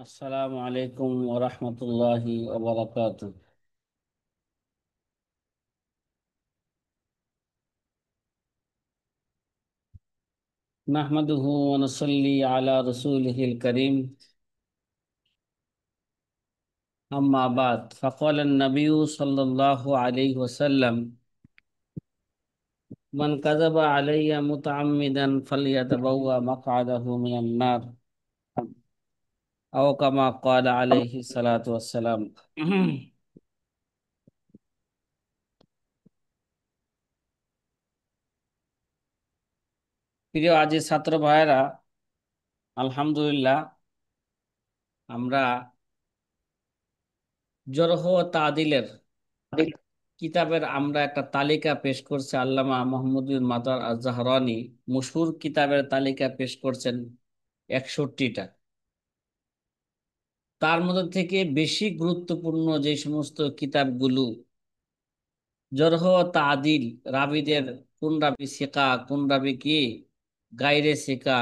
আসসালামু আলাইকুম ওয়া রাহমাতুল্লাহি ওয়া বারাকাতুহু। নাহমাদুহু ওয়া নুসাল্লি আলা রাসূলিহিল কারীম। আম্মা বাদ, ফাকালা an-nabiyyu সাল্লাল্লাহু আলাইহি ওয়াসাল্লাম, মান কাযাবা আলাইয়া মুতাআম্মিদান ফালইয়াতাবাওয়া মাকআদাহু মিনান নার, আও কামা ক্বালা আলাইহি সালাতু ওয়াসসালাম। প্রিয় আজি ছাত্র ভাইয়েরা, আলহামদুলিল্লাহ আমরা জরহ ও তাদিলের কিতাবের আমরা একটা তালিকা পেশ করছে। আল্লামা মোহাম্মদুল মাতার আজ-জাহরানী মশহুর কিতাবের তালিকা পেশ করছেন 61টা। তার মধ্যে থেকে বেশি গুরুত্বপূর্ণ যে সমস্ত কিতাবগুলো জরহ ও তাদিল, রাবীদের কোন রাবী সিকা, কোন রাবী কি গায়রে সিকা,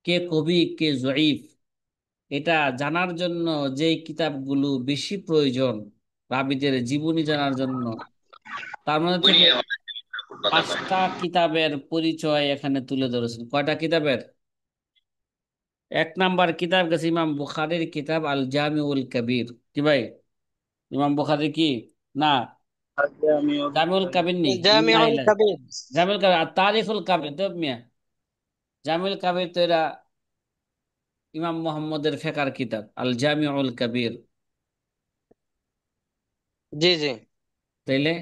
কে কবি কে জয়ীফ, এটা জানার জন্য যে কিতাবগুলো বেশি প্রয়োজন রাবীদের জীবনী জানার জন্য, তার মধ্যে থেকে 5টা কিতাবের পরিচয় এখানে তুলে ধরেছেন। কয়টা কিতাবের? 1 নাম্বার কিতাব গেছে ইমাম বুখারীর কিতাব আল জামিউল কবির। কি ভাই? ইমাম বুখারীর কি না, জামিউল কবির নি না জামিউল এলা কাবির। জামিউল কবির আর তারিখুল কবির তো মিয়া। জামিউল কবির তো এরা ইমাম মোহাম্মদের ফেকার কিতাব আল জামিউল কবির। জি জি। তাইলে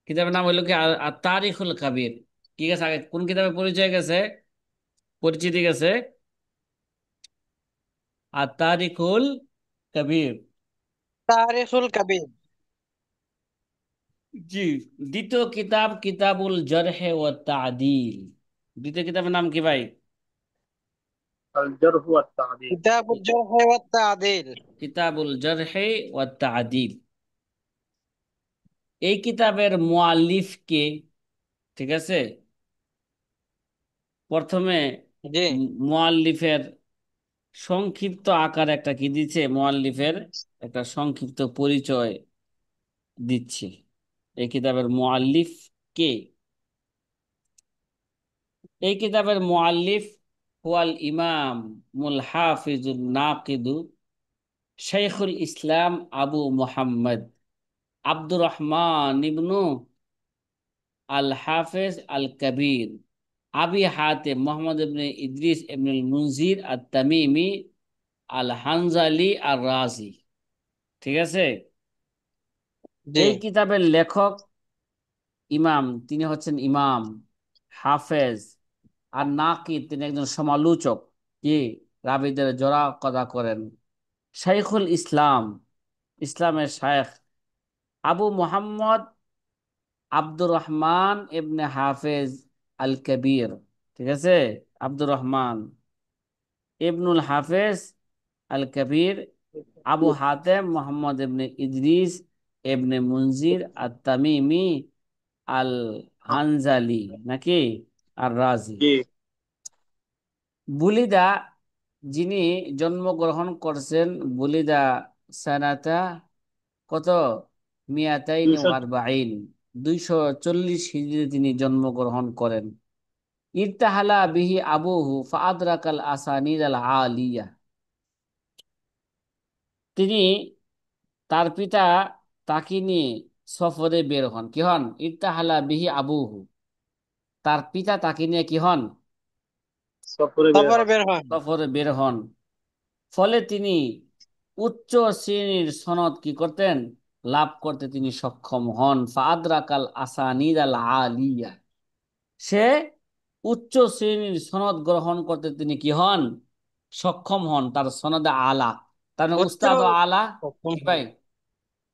কিতাবের নাম হইলো কি আর তারিখুল কবির। কি গেছে আগে কোন কিতাবের পরিচয় গেছে, পরিচিতি গেছে? আর তারিখুল কবির। তারিখুল কাবির। জি। দ্বিতীয় কিতাব কিতাবুল জরহে ও তাদিল। দ্বিতীয় কিতাবের নাম কি ভাই? الجرح والتعديل. কিতাবুল জারহ ওয়াত তা'দীল। কিতাবুল জরহে ও তাদিল। এই কিতাবের মুআল্লিফ কে? ঠিক আছে, প্রথমে জি মুআল্লিফের সংক্ষিপ্ত আকার একটা কি দিচ্ছে, মুআল্লিফের একটা সংক্ষিপ্ত পরিচয় দিচ্ছে। এই কিতাবের মুআল্লিফ কে? এই কিতাবের মুআল্লিফ হুয়াল ইমাম মুল হাফিজুন নাকিদু শাইখুল ইসলাম আবু মুহাম্মদ আব্দুর রহমান ইবনু আল হাফেজ আল কবির আবি হাতেম মোহাম্মদ ইবনে ইদ্রিস ইবনুল মুনজির আত তামিমি আল হানজালি আর রাজি। ঠিক আছে। জি এই কিতাবের লেখক ইমাম, তিনি হচ্ছেন ইমাম, হাফেজ আর নাকিদ, তিনি একজন সমালোচক। কি? রাবিদের জোড়া কদা করেন। শাইখুল ইসলাম, ইসলামের শায়েখ আবু মোহাম্মদ আব্দুর রহমান ইবনে হাফেজ আল কবির। ঠিক আছে, আব্দুর রহমান ইবনুল হাফেজ আল কবির আবু হাতেম মোহাম্মদ ইবনে ইদ্রিস ইবনে মুনজির আত তামিমি আল হানজালি নাকি আর রাজি। জি। বুলিদা, যিনি জন্মগ্রহণ করছেন বুলিদা সানাতা কত, মিয়াতাইন ও 200 আরবাইন, 240 হিজরি তিনি জন্মগ্রহণ করেন। ইরতাহালা বিহি আবুহু ফাআদরাকাল আসানিদ আল আলিয়া। তিনি, তার পিতা তাকে নিয়ে সফরে বের হন। কি হন? ইরতাহালা বিহি আবুহু, তার পিতা তাকে নিয়ে কি হন? সফরে বের সফরে হন। বের হন। সফরে বের হন। ফলে তিনি উচ্চ শ্রেণীর সনদ কি করতেন? লাভ করতে তিনি সক্ষম হন। ফাআদরাকাল আসানিদ আল আলিয়া, সে উচ্চ শ্রেণীর সনদ গ্রহণ করতে তিনি কি হন? সক্ষম হন। তার সনদে আলা, তার মানে উচ্চ উস্তাদ ও আলা। সক্ষম কি হন। ভাই?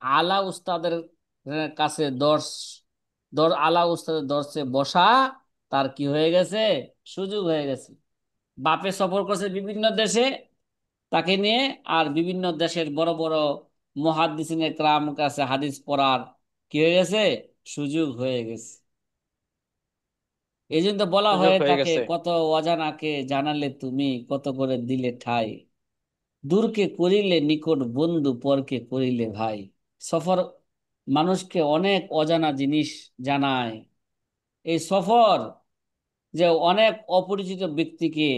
আলা উস্তাদের কাছে দর্শ, আলা উস্তাদের দর্শে বসা তার কি হয়ে গেছে? সুযোগ হয়ে গেছে। বাপে সফর করছে বিভিন্ন দেশে তাকে নিয়ে, আর বিভিন্ন দেশের বড় বড় মুহাদ্দিসিনে কেরাম কাছে হাদিস পড়ার কি হয়ে গেছে? সুযোগ হয়ে গেছে। এই জন্য তো বলা সুযোগ হয়ে হয়ে থাকে, গেছে। কত অজানাকে জানালে তুমি কত করে দিলে ঠাই। দূরকে করিলে নিকট বন্ধু, পরকে করিলে ভাই। সফর মানুষকে অনেক অজানা জিনিস জানায়। এই সফর যে অনেক অপরিচিত ব্যক্তিকে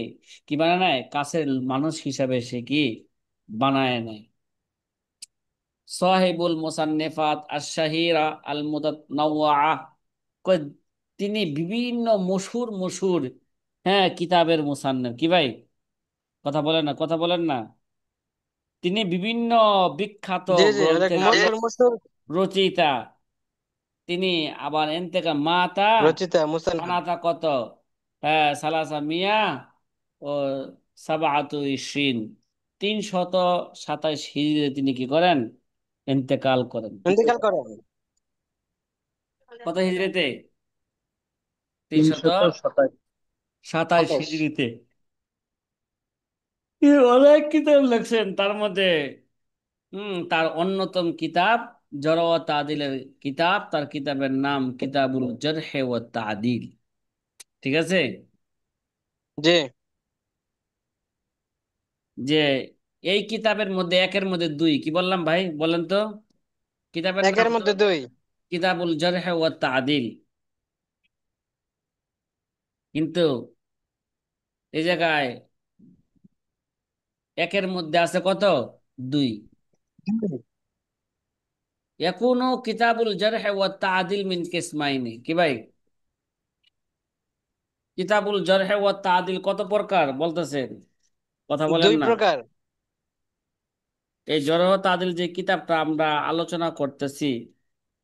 কি বানায় নেয়, কাছের মানুষ হিসাবে সে কি বানায় নেয়। সাহিবুল মুসান্নিফাত আশ-শাহিরা আল মুতানাওয়া, কয় তিনি বিভিন্ন মশহুর মশহুর, হ্যাঁ, কিতাবের মুসান্নিফ। কি ভাই, কথা বলেন না, কথা বলেন না। তিনি বিভিন্ন বিখ্যাত জি জি, অনেক গ্রন্থের মশহুর মশহুর রচয়িতা। তিনি আবার এনতেকা মাতা রচিতা মুসান্নাফ। সানাতা কত, হ্যাঁ, সালাসা মিয়া ও সাবাআতু ইশরিন, 327 হিজরিতে তিনি কি করেন, ইন্তেকাল করেন। ইন্তেকাল করেন। কত হিজরিতে? তিনশত 327। সাতাইশ 27। হিজরিতে। তিনি অনেক কিতাব লিখছেন, তার মধ্যে তার অন্যতম কিতাব জরহ ওয়া তাদিলের কিতাব, তার কিতাবের নাম কিতাবুল জরহ ওয়া তাদিল। ঠিক আছে। জি। যে এই কিতাবের মধ্যে একের মধ্যে দুই, কি বললাম ভাই বলেন তো? কিতাবের নাম একের তো মধ্যে দুই। কিতাবুল জরহ ওয়া তাদিল, কিন্তু এই জায়গায় একের মধ্যে আছে কত, দুই। এখনো কিতাবুল জরহ ওয়া তাদিল মিন কিসমাইনি। কি ভাই, কিতাবুল জরহ ওয়া তাদিল কত প্রকার বলতেছেন, কথা বলেন দুই না। প্রকার। এই জরহ তাদিল যে কিতাবটা আমরা আলোচনা করতেছি,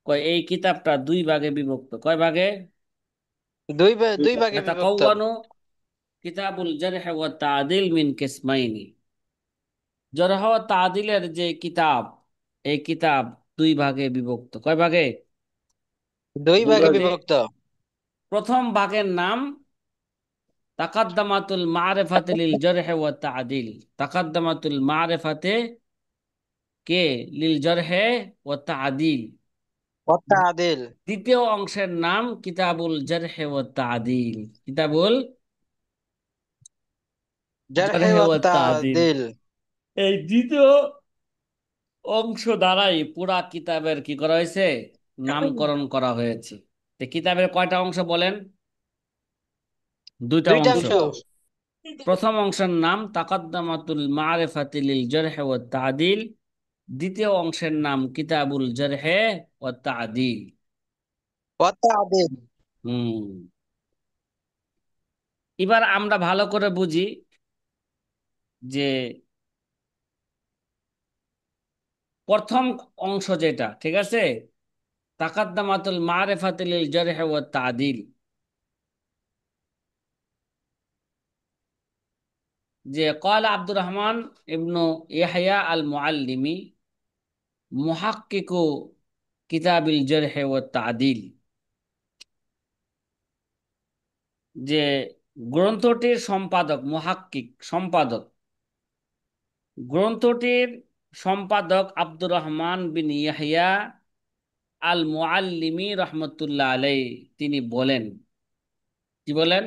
কয় এই কিতাবটা দুই ভাগে বিভক্ত। কয় ভাগে? দুই ভাগে বিভক্ত। ইয়াতাকাওয়ানু কিতাবুল জরহ ওয়া তাদিল মিন কিসমাইনি। জরহ ওয়া তাদিলের যে কিতাব, এই কিতাব দুই ভাগে বিভক্ত। কয় ভাগে? দুই দুই ভাগে ভাগে। বিভক্ত। প্রথম ভাগের নাম তাকাদ্দামাতুল মারিফাতি লিল জরহ ওয়া তাদিল। তাকাদ্দামাতুল মারিফাতে কে লিল জরহ ওয়া তাদিল। ওয়াত্তাদিল। দ্বিতীয় অংশের নাম কিতাবুল জরহ ওয়া তাদিল। কিতাবুল জারহ জরহ ওয়া তাদিল। ওয়াত্তাদিল। এই দ্বিতীয় অংশ দ্বারাই পুরা কিতাবের কি করা হয়েছে, নামকরণ করা হয়েছে। তো কিতাবের কয়টা অংশ বলেন? দুইটা দুইটা অংশ। অংশ। প্রথম অংশের নাম তাকাদ্দামাতুল মারিফাতি লিল জরহ ওয়া তাদিল। দ্বিতীয় অংশের নাম কিতাবুল জরহ ওয়া তাদিল। ওয়াত্তাদিল। হুম। এবার আমরা ভালো করে বুঝি যে প্রথম অংশ যেটা, ঠিক আছে, তাকাদ্দামাতুল মারিফাতি লিল জরহ ওয়া তাদিল, যে قال আব্দুর রহমান ইবনু ইয়াহইয়া আল মুআল্লিমি মুহাক্কিকু কিতাবিল জরহ ওয়া তাদিল, যে গ্রন্থটির সম্পাদক, মুহাক্কিক সম্পাদক, গ্রন্থটির সম্পাদক আব্দুর রহমান বিন ইয়াহইয়া আল মুআল্লিমি রহমতুল্লাহ আলাই, তিনি বলেন, কি বলেন,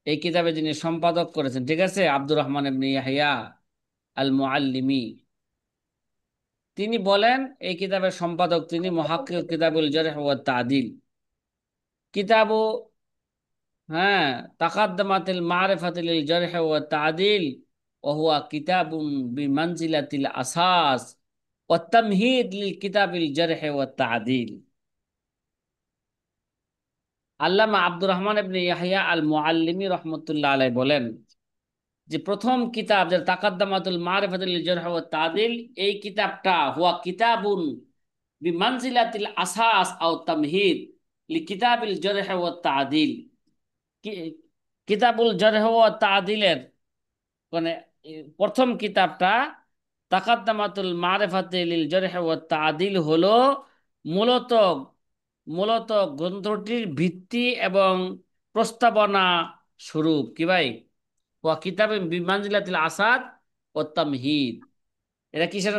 এই কিতাবে যিনি সম্পাদক করেছেন, ঠিক আছে, আব্দুর রহমান ইবনে ইয়াহইয়া আল মুআল্লিমি, তিনি বলেন, এই কিতাবের সম্পাদক তিনি, মুহাক্কিক কিতাবুল জারহ ওয়াত তাদিল। কিতাবু, হ্যাঁ, তাকাদ্দামাতিল মারিফাতিল জারহ ওয়াত তাদিল ওয়া হুয়া কিতাবুন বিমানজিলাতিল আসাস ওয়াত তামহিদ লিল কিতাবিল জারহ ওয়াত তাদিল। আল্লামা আব্দুর রহমান ইবনে ইয়াহইয়া আল মুআল্লিমি রাহমাতুল্লাহ আলাইহি বলেন যে প্রথম কিতাব যে তাকাদ্দামাতুল মারিফাতিল জারহ ওয়াত তাদিল, এই কিতাবটা হুয়া কিতাবুন বিমানজিলাতিল আসাস আও তামহিদ লিকিতাবিল জারহ ওয়াত তাদিল। কিতাবুল জারহ ওয়াত তাদিলের মানে প্রথম কিতাবটা তাকাদ্দামাতুল মারিফাতি লিল জারহ ওয়াত তাদিল হলো মূলত মূলত গ্রন্থটির ভিত্তি এবং প্রস্তাবনা স্বরূপ। কি ভাই, ওয়া কিতাবে বিমানজিলাতিল আসাদ ও তামহিদ, এটা কিসের,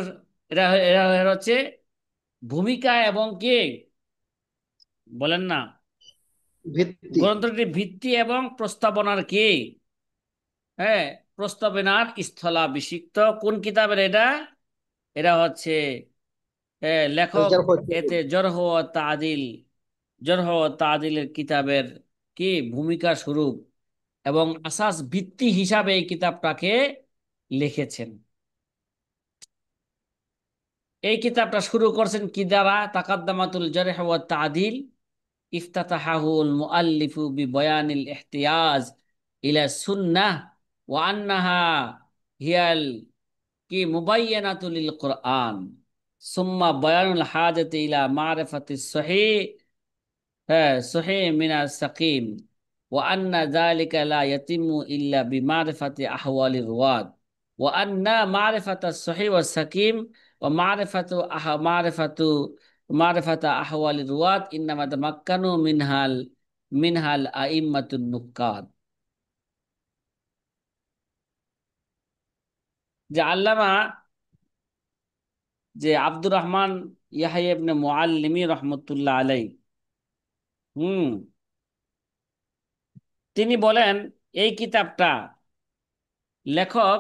এটা এরা এরা হচ্ছে ভূমিকা এবং কে, বলেন না, ভিত্তি। গ্রন্থটির ভিত্তি এবং প্রস্তাবনার কে, হ্যাঁ, প্রস্তাবনার স্থলাভিষিক্ত। কোন কিতাবের এটা? এটা হচ্ছে লেখক এতে জরহ ও তাদিল, জরহ ও তাদিলের কিতাবের কি ভূমিকা স্বরূপ এবং আসাস ভিত্তি হিসাবে এই কিতাবটাকে লিখেছেন। এই কিতাবটা শুরু করছেন কি দ্বারা? তাকাদ্দামাতুল জারহ ওয়া তাদিল ইফতাতাহাহুল মুআল্লিফু বিবয়ানিল ইহতিয়াজ ইলা সুন্নাহ ওয়া আন্নাহা হিয়াল কি মুবায়্যানাতুল লিল কুরআন সুম্মা বায়ানুল হাজাতি ইলা মারিফাতিস সহিহ, হ্যাঁ, সহিহ মিনাস সাকিম ওয়া আন্না যালিকা লা ইয়াতিমু ইল্লা বিমারিফাতি আহওয়ালির রুওয়াত ওয়া আন্না মারিফাতাস সহিহ ওয়াস সাকিম ওয়া মারিফাতা আহওয়ালির রুওয়াত ইন্নামা তামাক্কানু মিনহাল আইম্মাতুন নুক্কাত। যে আল্লামা যে আব্দুর রহমান ইয়াহইয়া ইবনে মুআল্লিমি রহমতুল্লাহ আলাই, হুম, তিনি বলেন এই কিতাবটা লেখক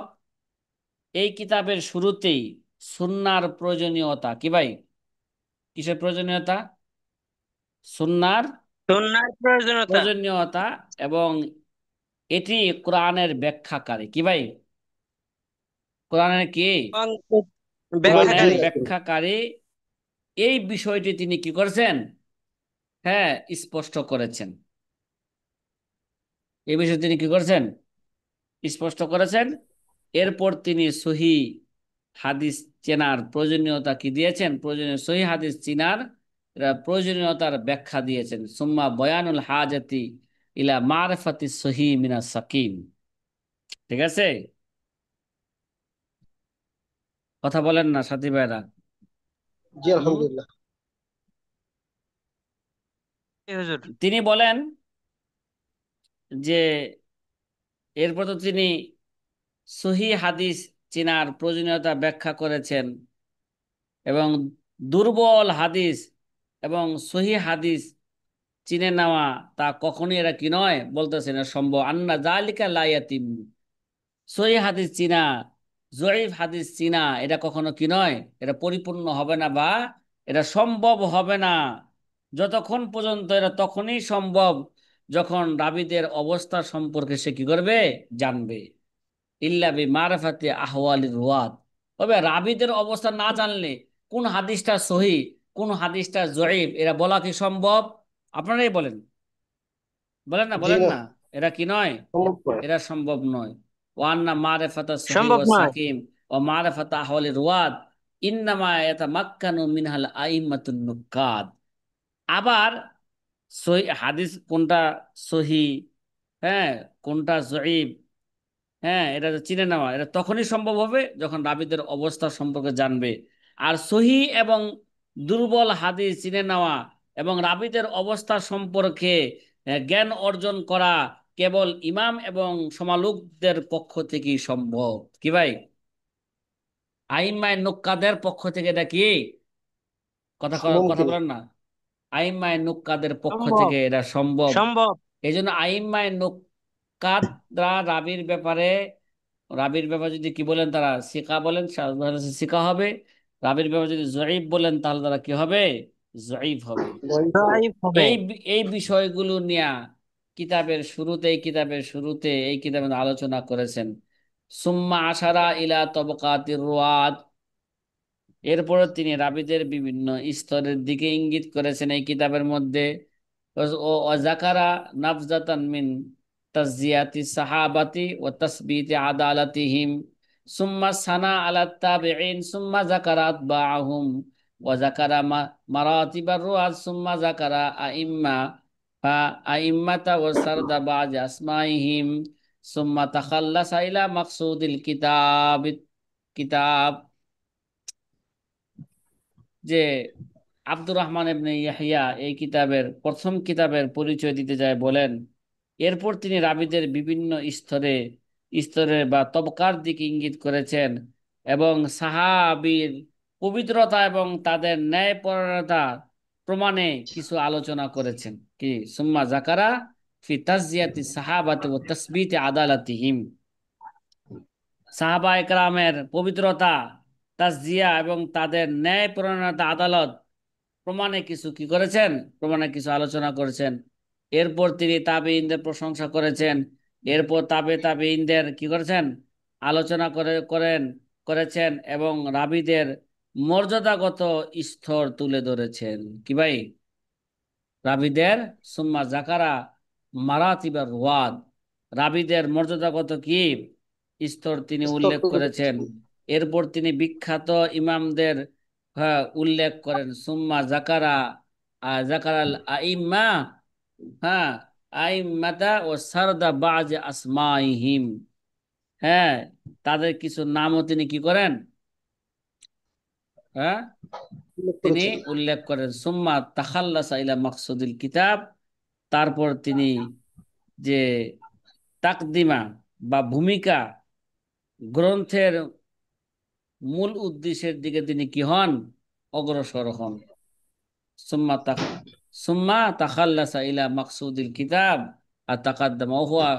এই কিতাবের শুরুতেই সুন্নাহর প্রয়োজনীয়তা, কি ভাই, কিসের প্রয়োজনীয়তা? সুন্নাহর সুন্নাহর প্রয়োজনীয়তা প্রয়োজনীয়তা এবং এটি কোরআনের ব্যাখ্যাকারী, কি ভাই, কোরআনের কি, এবং কোরআনের ব্যাখ্যাকারী। ব্যাখ্যাকারী, এই বিষয়টি তিনি কি করেছেন? হ্যাঁ, স্পষ্ট করেছেন। এই বিষয়ে তিনি কি করেছেন? স্পষ্ট করেছেন। এরপর তিনি সহি হাদিস চেনার প্রয়োজনীয়তা কি দিয়েছেন? প্রয়োজনীয় সহি হাদিস চেনার প্রয়োজনীয়তার ব্যাখ্যা দিয়েছেন। সুম্মা বয়ানুল হাজাতি ইলা মারফাতি সহি মিনা সাকিম। ঠিক আছে, কথা বলেন না সাথী ভাইরা? জি আলহামদুলিল্লাহ। হুজুর। তিনি বলেন যে এরপর তো তিনি সহি হাদিস চেনার প্রয়োজনীয়তা ব্যাখ্যা করেছেন এবং দুর্বল হাদিস এবং সহি হাদিস চিনে নেওয়া তা কখনই এরা কি নয়, বলতেছেন সম্ভব। আন্না জালিকা লা ইয়াতিম, সহি হাদিস চিনা, জয়ীফ হাদিস চিনা, এটা কখনো কি নয়, এটা পরিপূর্ণ হবে না বা এটা সম্ভব হবে না যতক্ষণ পর্যন্ত, এটা তখনই সম্ভব যখন রাবীদের অবস্থা সম্পর্কে সে কি করবে, জানবে। ইল্লা বি মারফাতি আহওয়ালির রুয়াত, তবে রাবীদের অবস্থা না জানলে কোন হাদিসটা সহি কোন হাদিসটা জয়ীফ এরা বলা কি সম্ভব? আপনারাই বলেন, বলেন না, জি বলেন না, না, এরা কি নয়, সম্ভব নয়। এরা সম্ভব নয়। ওয়ান্না মারিফাতা সহিহ সম্ভব ওয়া নয়। সাকিম ওয়া মারিফাতা আহওয়ালির রুয়াত ইন্নামা ইয়াতামাক্কানু মিনহাল আইম্মাতুন নুক্কাত। আবার সহি হাদিস কোনটা সহি, হ্যাঁ, কোনটা জয়ীফ, হ্যাঁ, এটা চিনে নেওয়া এটা তখনই সম্ভব হবে যখন রাবীদের অবস্থা সম্পর্কে জানবে। আর সহি এবং দুর্বল হাদিস চিনে নেওয়া এবং রাবীদের অবস্থা সম্পর্কে জ্ঞান অর্জন করা কেবল ইমাম এবং সমালোচকদের পক্ষ থেকেই সম্ভব, কি ভাই, আইম্মায়ে নুক্কাদের পক্ষ থেকে এটা কি, কথা কথা মুমকিন। বলেন না, আইম্মায়ে নুক্কাদের পক্ষ সম্ভব। থেকে এটা সম্ভব। সম্ভব। এই জন্য আইম্মায়ে নুক্কাদরা রাবির ব্যাপারে যদি কি বলেন তারা সিকা বলেন, সিকা হবে। রাবির ব্যাপারে যদি জয়ীফ বলেন তাহলে তারা কি হবে, জয়ীফ হবে। দাইফ হবে। এই বিষয়গুলো নিয়ে কিতাবের শুরুতে এই কিতাবের আলোচনা করেছেন। সুম্মা আশারা ইলা তবকাতির রুয়াত, এরপরে তিনি রাবীদের বিভিন্ন স্তরের দিকে ইঙ্গিত করেছেন এই কিতাবের মধ্যে। ও যাকারা নাফজাতান মিন তাজজিয়াতি সাহাবাতি ওয়া তাসবিতি আদালাতিহিম সুম্মা সানা আলা তাবিঈন সুম্মা যাকারা আতবাআহুম ওয়া যাকারা মারাতিবার রুয়াত সুম্মা যাকারা আইম্মাতা ওয়া সারদা বা'দ আসমাইহিম সুম্মা তাখাল্লাসা ইলা মাকসুদিল কিতাব। যে আব্দুর রহমান ইবনে ইয়াহইয়া এই প্রথম কিতাবের পরিচয় দিতে যায় বলেন, এরপর তিনি রাবীদের বিভিন্ন স্তরে বা তবকার দিকে ইঙ্গিত করেছেন এবং সাহাবীর পবিত্রতা এবং তাদের ন্যায়পরায়ণতা প্রমাণে কিছু আলোচনা করেছেন। কি সুম্মা জাকারা ফি তাজজিয়াতি সাহাবাতি ওয়া তাসবিতি আদালাতিহিম। সাহাবা একরামের পবিত্রতা, তাসজিয়া এবং তাদের ন্যায়পরায়ণতা, আদালত প্রমাণে কিছু কি করেছেন, প্রমাণে কিছু আলোচনা করেছেন। এরপর তিনি তাবেঈনদের প্রশংসা করেছেন। এরপর তাবেঈনদের কি করেছেন, আলোচনা করেছেন এবং রাবীদের মর্যাদাগত স্তর তুলে ধরেছেন। কি ভাই? রাবীদের সুম্মা জাকারা মারাতিবার রুয়াদ, রাবীদের মর্যাদাগত কি স্তর তিনি স্তর উল্লেখ তুলে করেছেন। ধরেছেন। এরপর তিনি বিখ্যাত ইমামদের উল্লেখ করেন। সুম্মা জাকারা জাকারাল আইম্মা, হ্যাঁ, আইম্মাতা ও সারদা বাজ আসমাইহিম, হ্যাঁ, তাদের কিছু নামও তিনি কি করেন, হ্যাঁ, উল্লেখ তিনি করেছেন। উল্লেখ করেন। সুম্মা তাখাল্লাসা ইলা মাকসুদুল কিতাব, তারপর তিনি যে তাকদিমা বা ভূমিকা, গ্রন্থের মূল উদ্দেশ্যের দিকে তিনি কি হন, অগ্রসর হন। সুম্মা তাক সুম্মা তাখাল্লাসা ইলা মাকসুদিল কিতাব আর তাকাদ্দামা ওয়া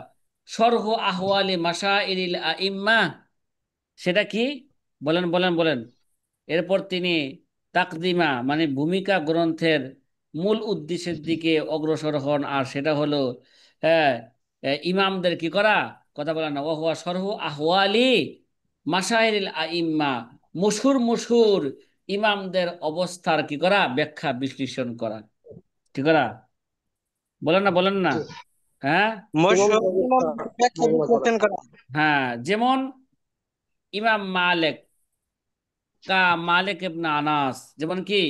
শরহু আহওয়ালি মাশাইরিল আইম্মা, সেটা কি, বলেন বলেন বলেন। এরপর তিনি তাকদিমা মানে ভূমিকা গ্রন্থের মূল উদ্দেশ্যের দিকে অগ্রসর হন, আর সেটা হলো, হ্যাঁ, ইমামদের কি করা, কথা বলেন না, ওহুয়া সরহু আহওয়ালি মাশাইরিল আইম্মা, মশহুর মশহুর ইমামদের অবস্থার কি করা, ব্যাখ্যা বিশ্লেষণ করা, কি করা, বলেন না বলেন না, জি। হ্যাঁ, মশহুর ইমামদের অবস্থা ইমামদের ব্যাখ্যা বর্ণনা করা। বিশ্লেষণ করা। হ্যাঁ, যেমন ইমাম মালিক, কা মালিক ইবনে আনাস, যেমন কি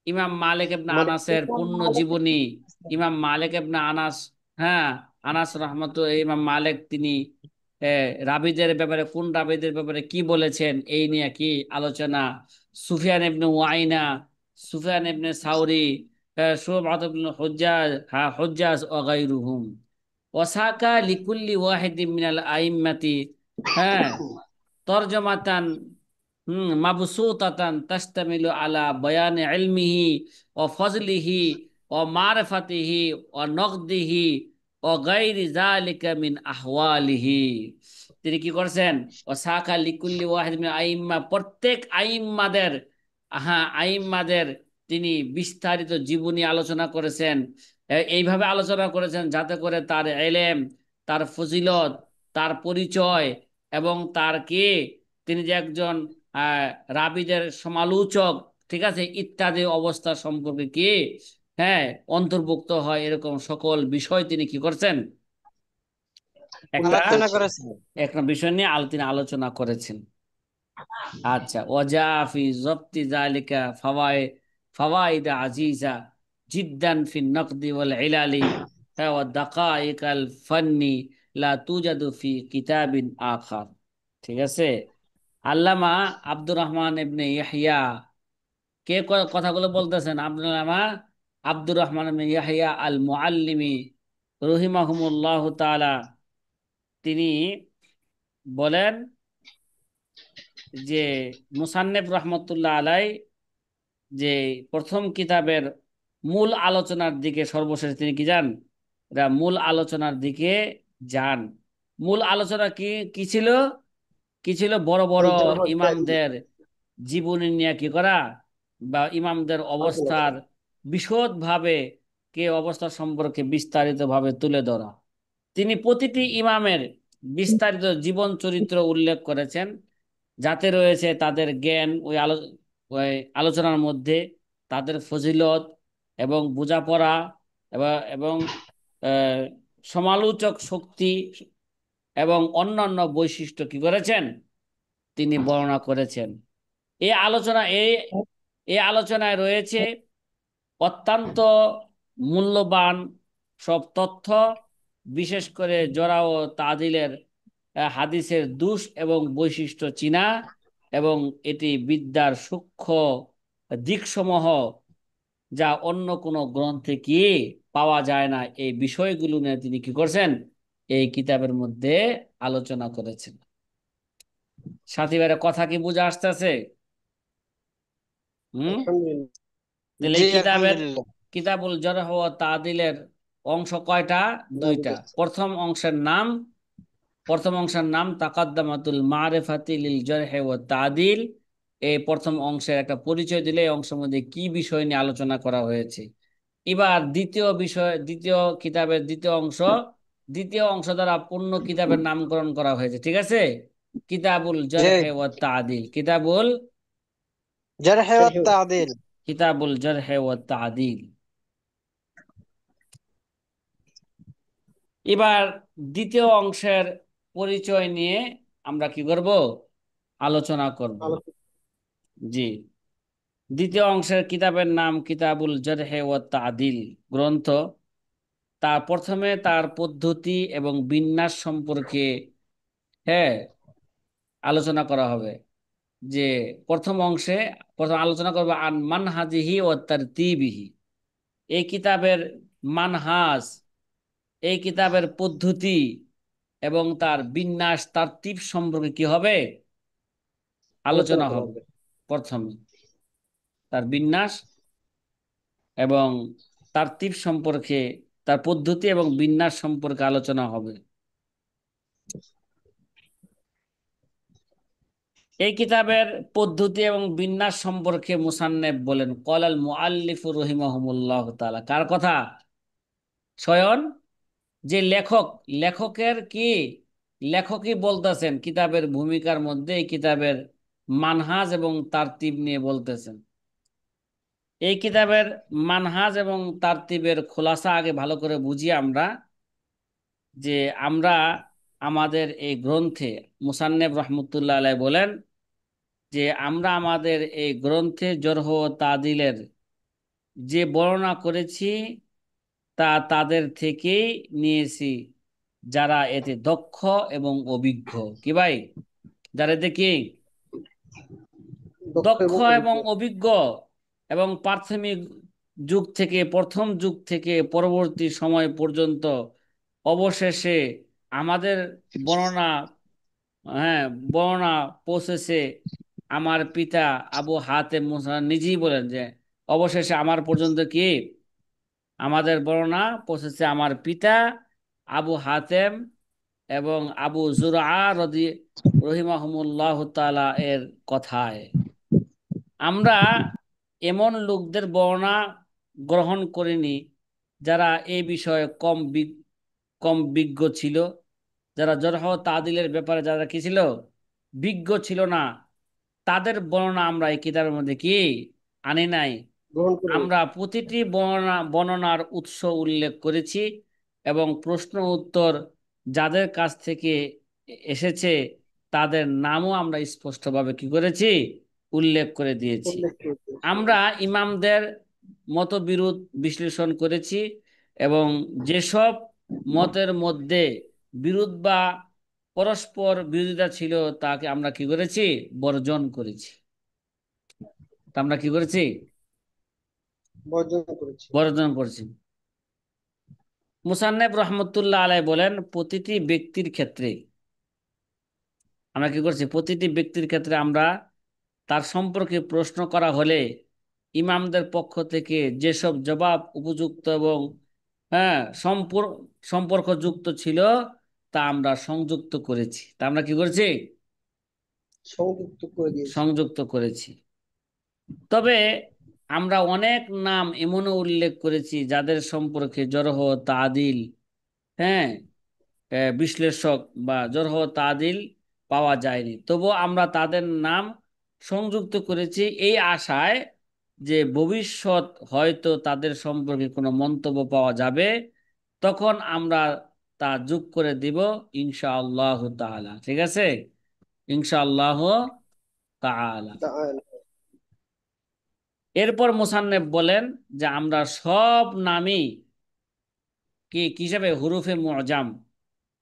ইমাম মালিক ইবনে মানে আনাসের পূর্ণ জীবনী। ইমাম মালিক ইবনে আনাস, হ্যাঁ, আনাস ইমাম মালিক তিনি রাবিদের ব্যাপারে, কোন রাবিদের ব্যাপারে কি বলেছেন এই নিয়ে কি আলোচনা। সুফিয়ান ইবনে ওয়াইনা, সুফিয়ান ইবনে সাউরি, শুআবাত ইবনে হুজ্জাজ, হ্যাঁ, হুজ্জাজ ওয়া গায়রুহুম। ওয়াসাকা লিকুল্লি ওয়াহিদিন মিনাল আইম্মাতি, হ্যাঁ, তরজমাতান মাবসুতাতান তাশতামিলু আলা বয়ানে ইলমিহি ও ফজলিহি ও মারফাতিহি ও নকদিহি ও গায়রি যালিকা মিন আহওয়ালিহি। তিনি কি করছেন, ও সাকা লিকুল্লি ওয়াহিদ মিন আইম্মা, প্রত্যেক আইম্মাদের, হ্যাঁ, আইম্মাদের তিনি বিস্তারিত জীবনী আলোচনা করেছেন। এইভাবে আলোচনা করেছেন যাতে করে তার এলেম, তার ফজিলত, তার পরিচয় এবং তার কে, তিনি যে একজন আহ রাবিদের সমালোচক, ঠিক আছে, ইত্যাদি অবস্থা সম্পর্কে কি, হ্যাঁ, অন্তর্ভুক্ত হয় এরকম সকল বিষয় তিনি কি করছেন, একটা উল্লেখ আলোচনা করেছেন। করেছেন। একটা বিষয় নিয়ে তিনি আলোচনা করেছেন। আচ্ছা, ওয়াজা ফি জব্তি জালিকা ফাওয়াইদ আজিজা জিদ্দান ফি নকদি ওয়াল ইলালি, হ্যাঁ, ওয়া দাকাইক আল ফান্নি লা তুজাদু ফি কিতাবিন আখার। ঠিক আছে। আল্লামা আব্দুর রহমান ইবনে ইয়াহইয়া, কে কথাগুলো বলতেছেন, আল্লামা আব্দুর রহমান ইবনে ইয়াহইয়া আল মুআল্লিমি রহিমাহুমুল্লাহ তাআলা, তিনি বলেন যে মুসান্নেফ রহমতুল্লাহ আলাই যে প্রথম কিতাবের মূল আলোচনার দিকে সর্বশেষ তিনি কি যান, মূল আলোচনার দিকে যান। মূল আলোচনা কি কি ছিল, কি ছিল, বড় বড় এই জারহ ও তা'দীল, ইমামদের জীবনী নিয়ে কি করা, বা ইমামদের আলোচনা অবস্থার করা। বিশদভাবে, কে অবস্থা সম্পর্কে বিস্তারিতভাবে তুলে ধরা। তিনি প্রতিটি ইমামের বিস্তারিত জীবন চরিত্র উল্লেখ করেছেন, যাতে রয়েছে তাদের জ্ঞান, ওই আলোচনার মধ্যে তাদের ফজিলত এবং বোঝাপড়া এবং আহ, সমালোচক শক্তি এবং অন্যান্য বৈশিষ্ট্য কি করেছেন, তিনি বর্ণনা করেছেন। এই আলোচনা এই এই আলোচনায় রয়েছে অত্যন্ত মূল্যবান সব তথ্য, বিশেষ করে জরা ও তাদিলের হাদিসের দুষ এবং বৈশিষ্ট্য চিনা, এবং এটি বিদ্যার সূক্ষ্ম দিকসমূহ যা অন্য কোনো গ্রন্থে কি পাওয়া যায় না, এই বিষয়গুলো নিয়ে তিনি কি করছেন, এই কিতাবের মধ্যে আলোচনা করেছেন। সাথী ভাইরা, কথা কি বুঝে আসতেছে? হুম। আলহামদুলিল্লাহ। তাহলে জি এই কিতাবের, আলহামদুলিল্লাহ। কিতাবুল জারহ ওয়া তাদিলের অংশ কয়টা? দুইটা। দাবিটা প্রথম অংশের নাম প্রথম অংশের নাম তাকাদ্দামাতুল মারিফাতি লিল জারহি ওয়াত তাদিল। এই প্রথম অংশের একটা পরিচয় দিলে এই অংশের মধ্যে কি বিষয় নিয়ে আলোচনা করা হয়েছে। এবার দ্বিতীয় কিতাবের দ্বিতীয় অংশ দ্বারা পূর্ণ কিতাবের নামকরণ করা হয়েছে, ঠিক আছে। কিতাবুল জি। জারহি ওয়াত তাদিল, জারহ ওয়া তা'দীল। কিতাবুল জারহি ওয়াত তাদিল। এবার দ্বিতীয় অংশের পরিচয় নিয়ে আমরা কি করব, আলোচনা করব। জি, দ্বিতীয় অংশের কিতাবের নাম কিতাবুল জারহি ওয়াত তাদিল গ্রন্থ। তার প্রথমে তার পদ্ধতি এবং বিন্যাস সম্পর্কে, হ্যাঁ, আলোচনা করা হবে। যে প্রথম অংশে প্রথম আলোচনা করবো আন মানহাজিহি ও তারতিবিহি, এই কিতাবের মানহাজ, এই কিতাবের পদ্ধতি এবং তার বিন্যাস তারতিব সম্পর্কে কি হবে, আলোচনা হবে। প্রথমে তার বিন্যাস এবং তারতিব সম্পর্কে, তার পদ্ধতি এবং বিন্যাস সম্পর্কে আলোচনা হবে। এই কিতাবের পদ্ধতি এবং বিন্যাস সম্পর্কে মুসান্নেফ বলেন ক্বালাল মুআল্লিফু রাহিমাহুমুল্লাহ তাআলা। কার কথা? স্বয়ং যে লেখকের কি, লেখকই বলতেছেন কিতাবের ভূমিকার মধ্যে এই কিতাবের মানহাজ এবং তারতিব নিয়ে বলতেছেন। এই কিতাবের মানহাজ এবং তারতিবের খোলাসা আগে ভালো করে বুঝি আমরা। যে আমরা আমাদের এই গ্রন্থে মুসান্নেফ রহমতুল্লাহ আলাইহি বলেন যে আমরা আমাদের এই গ্রন্থে জরহ ও তাদিলের যে বর্ণনা করেছি তা তাদের থেকেই নিয়েছি যারা এতে দক্ষ এবং অভিজ্ঞ। কি ভাই? যারা এতে কি দক্ষ এবং অভিজ্ঞ, এবং প্রাথমিক যুগ থেকে, প্রথম যুগ থেকে পরবর্তী সময় পর্যন্ত অবশেষে আমাদের বর্ণনা, হ্যাঁ, বর্ণনা পৌঁছেছে আমার পিতা আবু হাতেম মুসা নিজেই বলেন যে অবশেষে আমার পর্যন্ত কি আমাদের বর্ণনা পৌঁছেছে আমার পিতা আবু হাতেম এবং আবু জুরআ রহিমাহুমুল্লাহ তাআলা এর কথায়। আমরা এমন লোকদের বর্ণনা গ্রহণ করিনি যারা এই বিষয়ে কম বিজ্ঞ ছিল, যারা জরহ তাদিলের ব্যাপারে যারা কি ছিল, বিজ্ঞ ছিল না, তাদের বর্ণনা আমরা এই কিতাবের মধ্যে কি আনি নাই। আমরা প্রতিটি বর্ণনার উৎস উল্লেখ করেছি এবং প্রশ্ন উত্তর যাদের কাছ থেকে এসেছে তাদের নামও আমরা স্পষ্টভাবে কি করেছি, উল্লেখ করে দিয়েছি। আমরা ইমামদের মতবিরোধ বিশ্লেষণ করেছি এবং যেসব মতের মধ্যে বিরোধ বা পরস্পর বিরোধিতা ছিল তাকে আমরা কি করেছি, বর্জন করেছি। তা আমরা কি করেছি, বর্জন করেছি। মুসান্নেফ রহমতুল্লাহ আলাইহি বলেন প্রতিটি ব্যক্তির ক্ষেত্রে আমরা কি করছি, প্রতিটি ব্যক্তির ক্ষেত্রে আমরা তার সম্পর্কে প্রশ্ন করা হলে ইমামদের পক্ষ থেকে যেসব জবাব উপযুক্ত এবং, হ্যাঁ, সম্পর্কযুক্ত ছিল তা আমরা সংযুক্ত করেছি। তা আমরা কি করেছি, সংযুক্ত করেছি। তবে আমরা অনেক নাম এমনও উল্লেখ করেছি যাদের সম্পর্কে জরহ তাদিল, হ্যাঁ, বিশ্লেষক বা জরহ তাদিল পাওয়া যায়নি, তবু আমরা তাদের নাম সংযুক্ত করেছি এই আশায় যে ভবিষ্যৎ হয়তো তাদের সম্পর্কে কোনো মন্তব্য পাওয়া যাবে, তখন আমরা তা যোগ করে দিব ইনশাআল্লাহ তাআলা। ঠিক আছে, ইনশাআল্লাহ তাআলা। এরপর মুসান্নেফ বলেন যে আমরা সব নামই কি হিসাবে হুরুফে মুআজাম,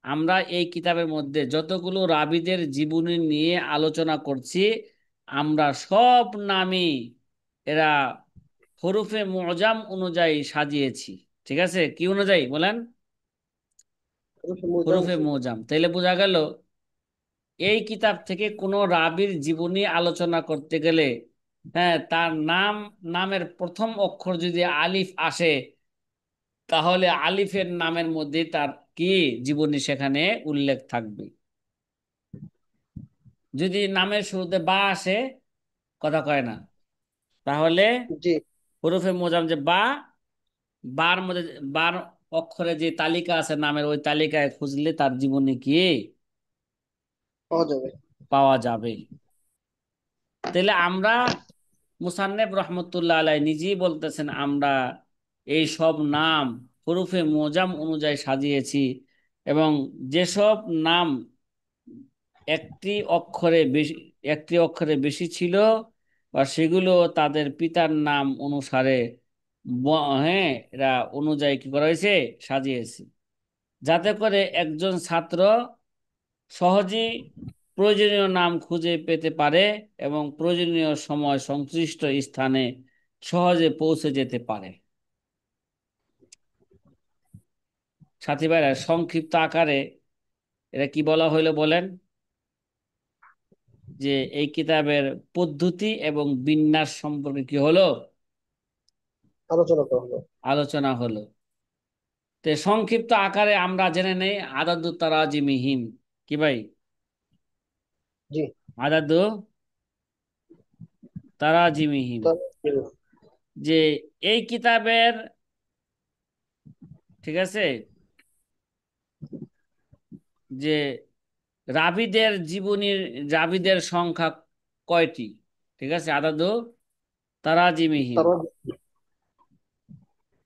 আমরা এই কিতাবের মধ্যে যতগুলো রাবীদের জীবনী নিয়ে আলোচনা করছি আমরা সব নামই এরা হরুফে মুআজাম অনুযায়ী সাজিয়েছি। ঠিক আছে, কি অনুযায়ী বলেন, হরুফে মুআজাম। তাইলে বোঝা গেল এই কিতাব থেকে কোনো রাবীর জীবনী আলোচনা করতে গেলে, হ্যাঁ, তার নামের প্রথম অক্ষর যদি আলিফ আসে তাহলে আলিফের নামের মধ্যে তার কি জীবনী সেখানে উল্লেখ থাকবে। যদি নামের শুরুতে বা আসে, কথা কয় না, তাহলে জি। হরফে মোজাম যে বা, বার মধ্যে, বার অক্ষরে যে তালিকা আছে নামের, ওই তালিকায় খুঁজলে তার জীবনী কি পাওয়া যাবে। পাওয়া যাবে। তাহলে আমরা, মুসান্নেফ রহমতুল্লাহ আলাই নিজেই বলতেছেন, আমরা এই সব নাম হরফে মোজাম অনুযায়ী সাজিয়েছি, এবং যেসব নাম একটি অক্ষরে বেশি, একটি অক্ষরে বেশি ছিল, বা সেগুলো তাদের পিতার নাম অনুসারে হ্যাঁ, এরা অনুযায়ী কি করা হয়েছে, সাজিয়েছি, যাতে করে একজন ছাত্র সহজেই প্রয়োজনীয় নাম খুঁজে পেতে পারে এবং প্রয়োজনীয় সময় সংশ্লিষ্ট স্থানে সহজে পৌঁছে যেতে পারে। সাথী ভাইরা, সংক্ষিপ্ত আকারে এটা কি বলা হইলো বলেন, যে এই কিতাবের পদ্ধতি এবং বিন্যাস সম্পর্কে কি হলো, আলোচনা করা হলো। আলোচনা হলো। তো সংক্ষিপ্ত আকারে আমরা জেনে নেই আদাদু তারাজিমিহিম। কি ভাই? জি। আদাদু তারাজিমিহিম, তার যে এই কিতাবের, ঠিক আছে, যে রাবিদের জীবনীর, রাবিদের সংখ্যা কয়টি, ঠিক আছে, আদাদু তারাজিমিহিম, তারা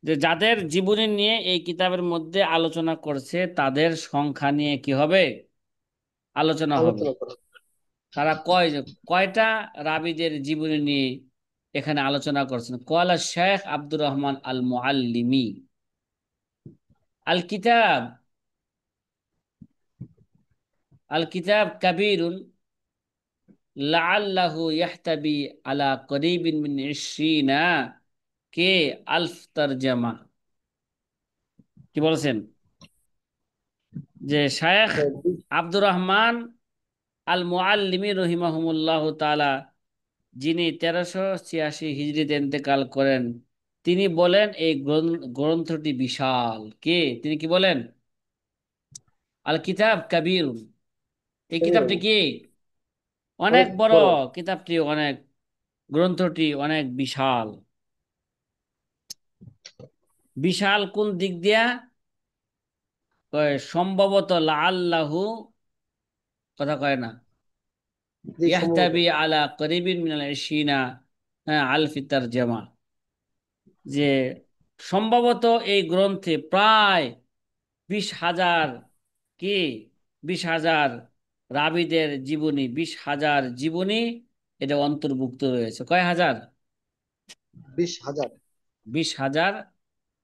যে যাদের জীবনী নিয়ে এই কিতাবের মধ্যে আলোচনা করছে তাদের সংখ্যা নিয়ে কি হবে, আলোচনা হবে। আলোচনা করা। তারা কয়টা রাবিদের জীবনী নিয়ে এখানে আলোচনা করছেন। কলা শেখ আব্দুর রহমান আল মুআল্লিমি, আল কিতাব, আল কিতাব কাবীরুন লাআল্লাহু ইয়াহতাবি আলা করিবিন মিন 20 কে আলফ তরজমা। কি বলছেন, যে শায়েখ আব্দুর রহমান আল মুআল্লিমি রহিমাহুমুল্লাহ তাআলা, যিনি 1386 হিজরিতে ইন্তেকাল করেন, তিনি বলেন এই গ্রন্থটি বিশাল। কে তিনি কি বলেন, আল কিতাব কাবীর, এই কিতাবটি কি অনেক অনেক বড়, বড়। কিতাবটি অনেক, গ্রন্থটি অনেক বিশাল। বিশাল কোন দিক দিয়া, কয় সম্ভবত লাআল্লাহু, কথা কয় না, জি, সম্ভবত। ইয়াহতাবি আলা করিবিন মিনাল 20 আলফি তারজামা, যে সম্ভবত এই গ্রন্থে প্রায় 20,000 কি, 20,000 রাবিদের জীবনী, 20,000 জীবনী এটা অন্তর্ভুক্ত রয়েছে। কয় হাজার? 20,000 20,000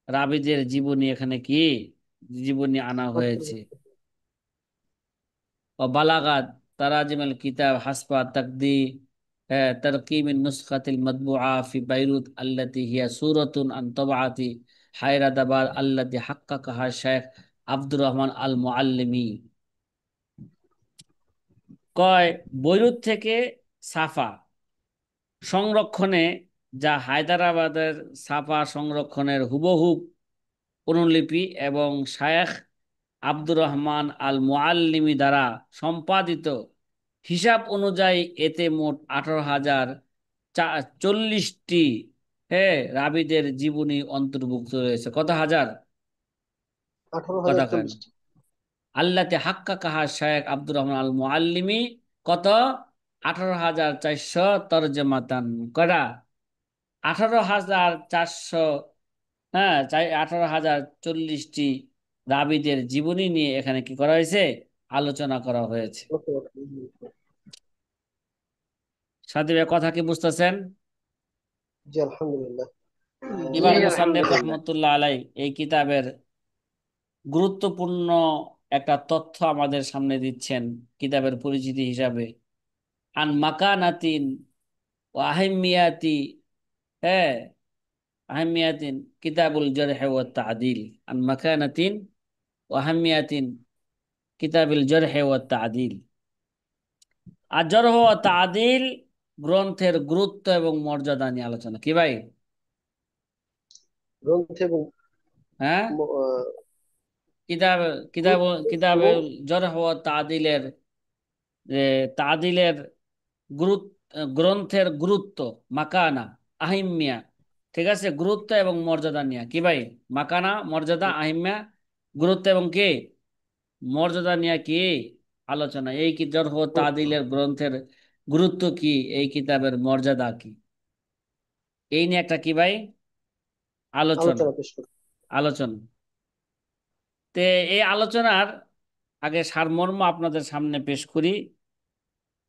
রাবিদের জীবনী এখানে কি, জীবনী আনা হয়েছে। অন্তর্ভুক্ত। ও বালাগাত তারাজিমাল কিতাব হাসবা তাকদি তারকিমিন নুসখাতিল মাতবুআ ফি বাইরুত আল্লাতি হিয়া সূরাতুন আন তাবাআতি হায়দ্রাবাদ আল্লাতি হাক্কাকাহা শেখ আব্দুর রহমান আল মুআল্লিমি। কয় বৈরুত থেকে সাফা সংরক্ষণে, যা হায়দ্রাবাদের সাফা সংরক্ষণের হুবহু অনুলিপি, এবং শায়েখ আব্দুর রহমান আল মুআল্লিমি দ্বারা সম্পাদিত, হিসাব অনুযায়ী এতে মোট 18,040টি রাবিদের জীবনী অন্তর্ভুক্ত রয়েছে। কত হাজার? কথা কেন, 18,040। আল্লাতে হাক্কা কাহা শেখ আব্দুর রহমান আল মুআল্লিমি, কত? 18,400 তরজমাতান, কয়টা? 18,400, 18,040টি রাবিদের জীবনী নিয়ে এখানে কি করা হয়েছে, আলোচনা করা হয়েছে। সাথী ভাই, কথা কি বুঝতেছেন? জি, আলহামদুলিল্লাহ। জি এবার মুসান্নেফ আলহামদুলিল্লাহ। রহমতুল্লাহ আলাই এই কিতাবের গুরুত্বপূর্ণ একটা তথ্য আমাদের সামনে দিচ্ছেন কিতাবের পরিচিতি হিসাবে। আন মাকানাতিন ও আহিমিয়াতি, হ্যাঁ, আহিমিয়াতিন কিতাবুল জারহ ওয়া তাদিল, আন মাকানাতিন ও আহিমিয়াতিন কিতাবুল জারহ ওয়া তাদিল। আর জারহ ওয়া তাদিল গ্রন্থের গুরুত্ব এবং মর্যাদা নিয়ে আলোচনা। কি ভাই? গ্রন্থ এবং হ্যাঁ, ম- আহ, কিতাব কিতাব গুরুত্ব কিতাবে এবং জরহ ও তাদিলের তাদিলের গ্রন্থের গুরুত্ব, মাকানা, আহিম্যা, ঠিক আছে, গুরুত্ব এবং মর্যাদা নিয়ে কি ভাই, মাকানা, মর্যাদা, আহিম্যা, গুরুত্ব এবং কি মর্যাদা নিয়ে কি আলোচনা। এই কি জরহ ও তাদিলের গ্রন্থের গুরুত্ব কি, এই কিতাবের মর্যাদা কি, এই নিয়ে একটা কি ভাই আলোচনা। আলোচনা পেশ করি। আলোচনা তে এই আলোচনার আগে সারমর্ম আপনাদের সামনে পেশ করি।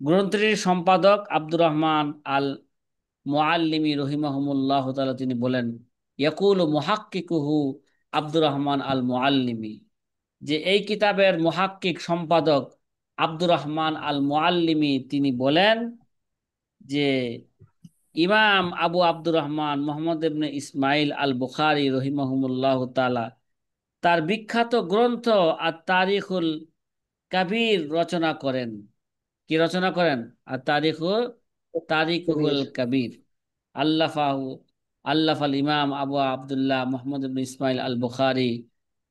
গ্রন্থটির সম্পাদক আব্দুর রহমান আল মুআল্লিমি রহিমাহুমুল্লাহ তাআলা তিনি বলেন, ইয়াকুল মুহাক্কিকুহু আব্দুর রহমান আল মুআল্লিমি, যে এই কিতাবের মুহাক্কিক সম্পাদক আব্দুর রহমান আল মুআল্লিমি তিনি বলেন যে ইমাম আবু আব্দুর রহমান মোহাম্মদ ইবনে ইসমাইল আল বুখারী রহিমাহুমুল্লাহ তাআলা তার বিখ্যাত গ্রন্থ আর তারিখুল কাবির রচনা করেন। কি রচনা করেন? আর তারিখুল কবির। কাবির। আল্লাফাহু আল্লাফাল ইমাম আবু আব্দুল্লাহ মোহাম্মদ ইবনে ইসমাইল আল বুখারী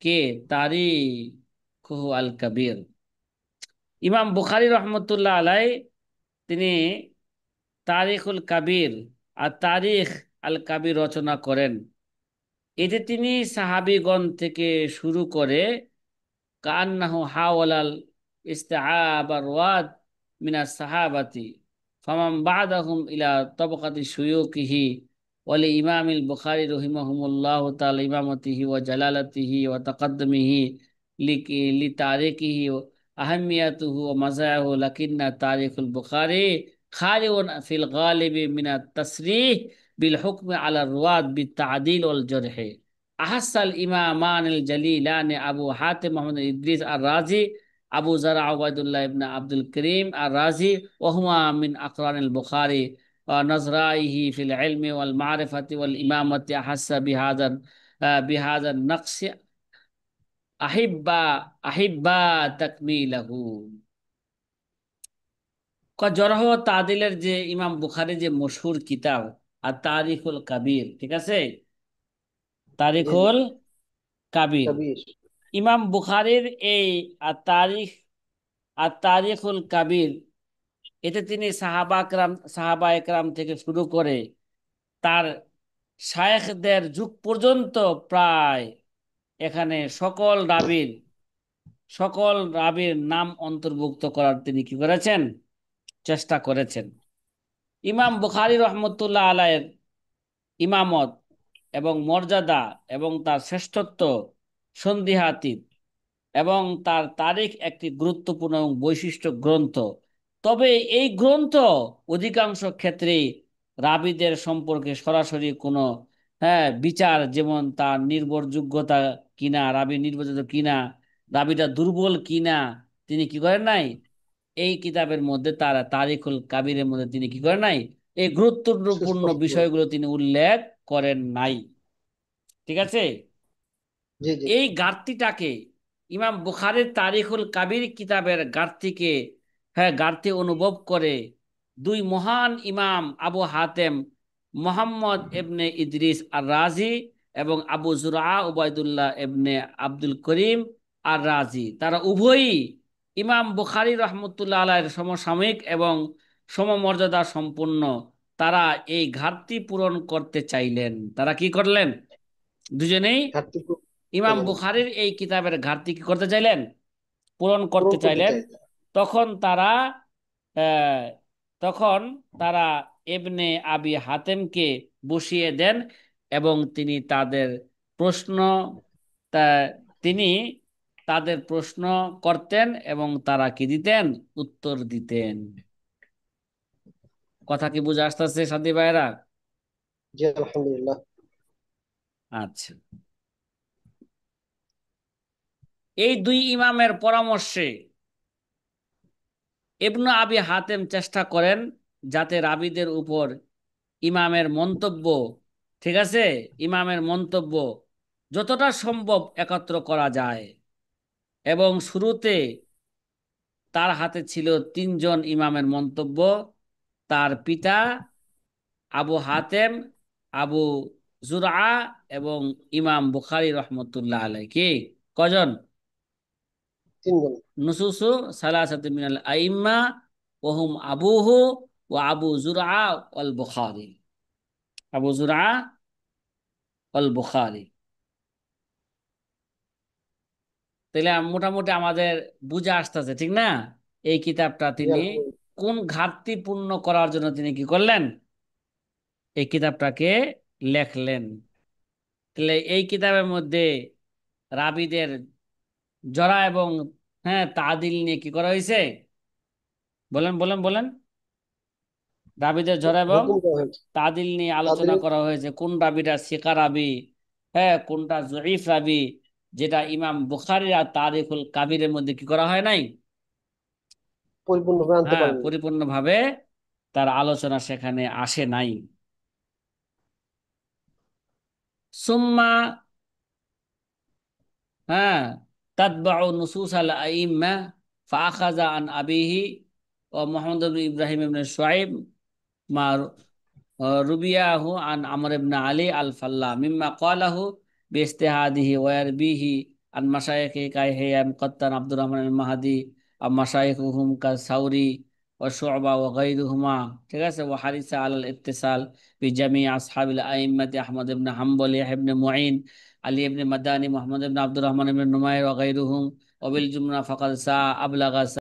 কে তারিখুহু আল কাবির। ইমাম বুখারী রহমতুল্লাহ আলাই তিনি তারিখুল কাবির আর তারিখ আল কাবির রচনা করেন। এতে তিনি সাহাবীগণ থেকে শুরু করে কান্নাহু হাওয়ালাল ইস্তিআবার ওয়াদ মিনাস সাহাবাতি ফামান বাদাহুম ইলা তাবাকাতি শুয়ুকিহি ওয়ালি ইমামিল বুখারী রহিমাহুমুল্লাহ তাআলা ইমামতিহি ওয়া জালালাতিহি ওয়া তাকাদ্দুমিহি লি তারিখিহি আহামিয়াতুহু ওয়া মাযায়াহু লাকিন্না তারিখুল বুখারী খালিউন ফিল গালিবি মিনাত তাসরিহ বিল হুকমি আলা রুওয়াত বিত তা'দীল ওয়াল জারহ। আহাসাল ইমামান আল জালিলান আবু হাতিম মোহাম্মদ ইদ্রিস আর রাজি আবু জারা উবাইদুল্লাহ ইবনে আব্দুল করিম আর রাজি ওহুমা মিন আকরান আল বুখারী নজরাইহি ফিল ইলমি ওয়াল মারিফাতি ওয়াল ইমামতি আহাসা বিহাদা নকশ আহিব্বা আহিব্বা তাকমিলাহু। জরহ ও তাদিলের যে ইমাম বুখারী যে মশহুর কিতাব আর তারিখুল কাবির, ঠিক আছে, জি জি। তারিখুল কাবির, কবির। ইমাম বুখারীর এই আর তারিখুল কাবির, এতে তিনি সাহাবা একরাম থেকে শুরু করে তার শায়েখদের যুগ পর্যন্ত প্রায় এখানে সকল রাবীর নাম অন্তর্ভুক্ত করার তিনি কি করেছেন, চেষ্টা করেছেন। ইমাম বুখারী রহমতুল্লাহ আলাইহির ইমামত এবং মর্যাদা এবং তার শ্রেষ্ঠত্ব সন্দেহাতীত এবং তার তারিখ একটি গুরুত্বপূর্ণ এবং বৈশিষ্ট্য গ্রন্থ। তবে এই গ্রন্থ অধিকাংশ ক্ষেত্রে রাবীদের সম্পর্কে সরাসরি কোনো বিচার, যেমন তার নির্ভরযোগ্যতা কিনা, রাবী নির্ভরযোগ্য কিনা, রাবীটা দুর্বল কিনা, তিনি কি করেন নাই, এই কিতাবের মধ্যে তার তারিখুল কাবিরের মধ্যে তিনি কি করেন নাই, এই গুরুত্বপূর্ণ সুস্পষ্ট করে। বিষয়গুলো তিনি উল্লেখ করেন নাই। ঠিক আছে, জি জি। এই ঘাটতিটাকে ইমাম বুখারীর তারিখুল কাবির কিতাবের ঘাটতি অনুভব করে দুই মহান ইমাম আবু হাতেম মোহাম্মদ ইবনে ইদ্রিস আর রাজি এবং আবু জুরা উবাইদুল্লাহ ইবনে আব্দুল করিম আর রাজি, তারা উভয়ই ইমাম বুখারী রহমতুল্লাহ আলাইহির সমসাময়িক এবং সমমর্যাদা সম্পন্ন। তারা এই ঘাটতি পূরণ করতে চাইলেন। তারা কি করলেন? দুজনেই ঘাটতি ইমাম পেলেন। বুখারীর এই কিতাবের ঘাটতি কি করতে চাইলেন, পূরণ পূরণ করতে করতে চাইলেন। চাই। তখন তারা আহ, তখন তারা ইবনে আবি হাতেমকে বসিয়ে দেন এবং প্রশ্ন তা তিনি তাদের প্রশ্ন করতেন এবং তারা কি দিতেন, উত্তর দিতেন। কথা কি বুঝে আসতেছে সাথী ভাইরা? জি আলহামদুলিল্লাহ। আচ্ছা, এই দুই ইমামের পরামর্শে ইবনু আবি হাতেম চেষ্টা করেন যাতে রাবীদের উপর ইমামের মন্তব্য, ঠিক আছে, ইমামের মন্তব্য যতটা সম্ভব একত্র করা যায়। এবং শুরুতে তার হাতে ছিল তিনজন ইমামের মন্তব্য: তার পিতা আবু হাতেম, আবু জুরআ এবং ইমাম বুখারী রহমতুল্লাহ আলাইহি। কি কজন? তিনজন। নুসুসু সালাসাতু মিনাল আইম্মা ওহুম আবুহু ওয়া আবু জুরআ ওয়াল বুখারী। আবু জুরআ ওয়াল বুখারী। তাহলে মোটামুটি আমাদের বুঝে আসতেছে, ঠিক না? এই কিতাবটা জি তিনি আলহামদুলিল্লাহ। কোন ঘাটতি পূর্ণ করার জন্য তিনি কি করলেন? এই কিতাবটাকে লেখলেন। তাহলে এই কিতাবের মধ্যে রাবীদের জরা এবং তাদিল নিয়ে কি করা হয়েছে? বলেন বলেন বলেন। রাবীদের জরা এবং হুকুম করা হয়েছে তাদিল নিয়ে তাদের। আলোচনা করা হয়েছে। কোন রাবীটা সিকা রাবী, কোনটা জঈফ রাবী, যেটা ইমাম বুখারী আর তারিখুল কাবিরের মধ্যে কি করা হয় নাই? পরিপূর্ণভাবে আনতে পারেননি। পরিপূর্ণভাবে তার আলোচনা সেখানে আসে নাই। সুম্মা হ্যাঁ তাতবাউ নুসুস আল আইম্মা ফাআখাযা আন আবিহি ও মুহাম্মদ ইবনে ইব্রাহিম ইবনে শুআইব মা রুবিয়াহু আন আমর ইবনে আলী আল ফাল্লা মিম্মা ক্বালাহু বিইজতিহাদিহি ওয়া ইয়ারবিহি আন মাশায়েখি কাইহিয়াম কাত্তান আব্দুর রহমান আল মাহদি আম মাশায়েখুহুম কা সাউরি ওয়া শু'বা ওয়া গায়রুহুমা। ঠিক আছে। ওয়া হারিসা আলাল ইত্তিসাল বি জামি আসহাবিল আইম্মাতি আহমদ ইবনে হাম্বল, ইয়াহয়া ইবনে মুঈন, আলী ইবনে মাদানি, মুহাম্মদ ইবনে আব্দুর রহমান ইবনে নুমাইর ওয়া গায়রুহুম ওয়া বিল জুমলা ফাকাদ সা আবলাগা